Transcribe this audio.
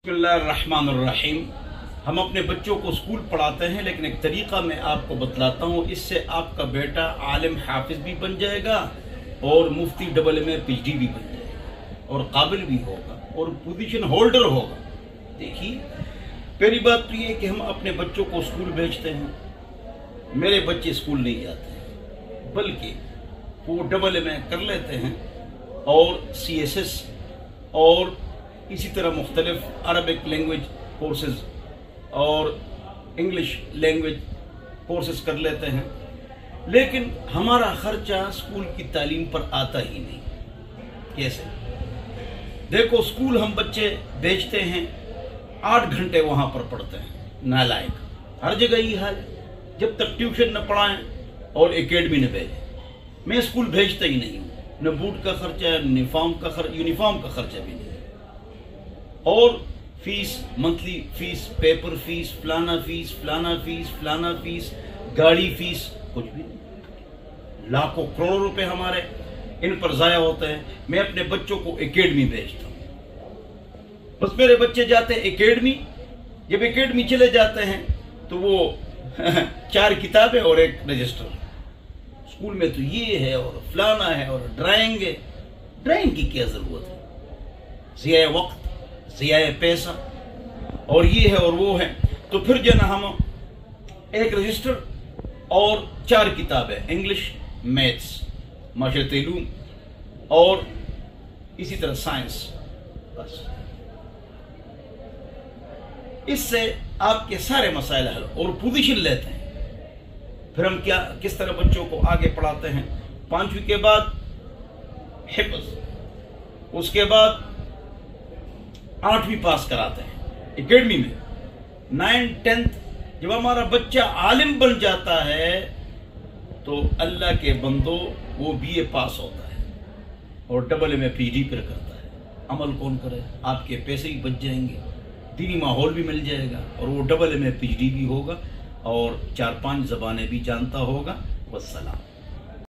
बिस्मिल्लाहिर्रहमानिर्रहीम। हम अपने बच्चों को स्कूल पढ़ाते हैं, लेकिन एक तरीक़ा मैं आपको बतलाता हूँ। इससे आपका बेटा आलिम हाफिज भी बन जाएगा और मुफ्ती डबल में PhD भी बन जाएगा और काबिल भी होगा और पोजीशन होल्डर होगा। देखिए, पहली बात तो ये कि हम अपने बच्चों को स्कूल भेजते हैं। मेरे बच्चे स्कूल नहीं जाते, बल्कि वो डबल में कर लेते हैं और CSS और इसी तरह मुख्तलिफ अरबिक लैंग्वेज कोर्सेज और इंग्लिश लैंग्वेज कोर्सेज कर लेते हैं, लेकिन हमारा खर्चा स्कूल की तालीम पर आता ही नहीं। कैसे? देखो, स्कूल हम बच्चे भेजते हैं, 8 घंटे वहाँ पर पढ़ते हैं। नालायक, हर जगह ही हाल है। जब तक ट्यूशन न पढ़ाएं और एकेडमी न भेजें, मैं स्कूल भेजता ही नहीं हूँ। न बूट का खर्चा, यूनिफॉर्म का खर्चा भी नहीं, और fees, monthly fees, paper fees, फलाना फीस, गाड़ी फीस, कुछ भी नहीं। लाखों करोड़ों रुपए हमारे इन पर ज़ाया होते हैं। मैं अपने बच्चों को एकेडमी भेजता हूँ। बस मेरे बच्चे जाते हैं एकेडमी। जब एकेडमी चले जाते हैं तो वो 4 किताबें और 1 रजिस्टर। स्कूल में तो ये है और फलाना है और ड्राइंग है। ड्राइंग की क्या जरूरत है? ज़िया वक्त, ज़िया पैसा, और ये है और वो है। तो फिर जो ना, हम 1 रजिस्टर और 4 किताबें, इंग्लिश, मैथ्स, माशरत इल्म और इसी तरह साइंस, बस। इससे आपके सारे मसाइल हल और पोजीशन लेते हैं। फिर हम किस तरह बच्चों को आगे पढ़ाते हैं। 5वीं के बाद हिफ्ज़, उसके बाद 8वीं पास कराते हैं एकेडमी में। 9, 10th जब हमारा बच्चा आलिम बन जाता है तो अल्लाह के बंदो वो BA पास होता है और डबल में PhD फिर करता है। अमल कौन करे? आपके पैसे भी बच जाएंगे, दीनी माहौल भी मिल जाएगा, और वो डबल में PhD भी होगा और 4-5 ज़बानें भी जानता होगा। वस्सलाम।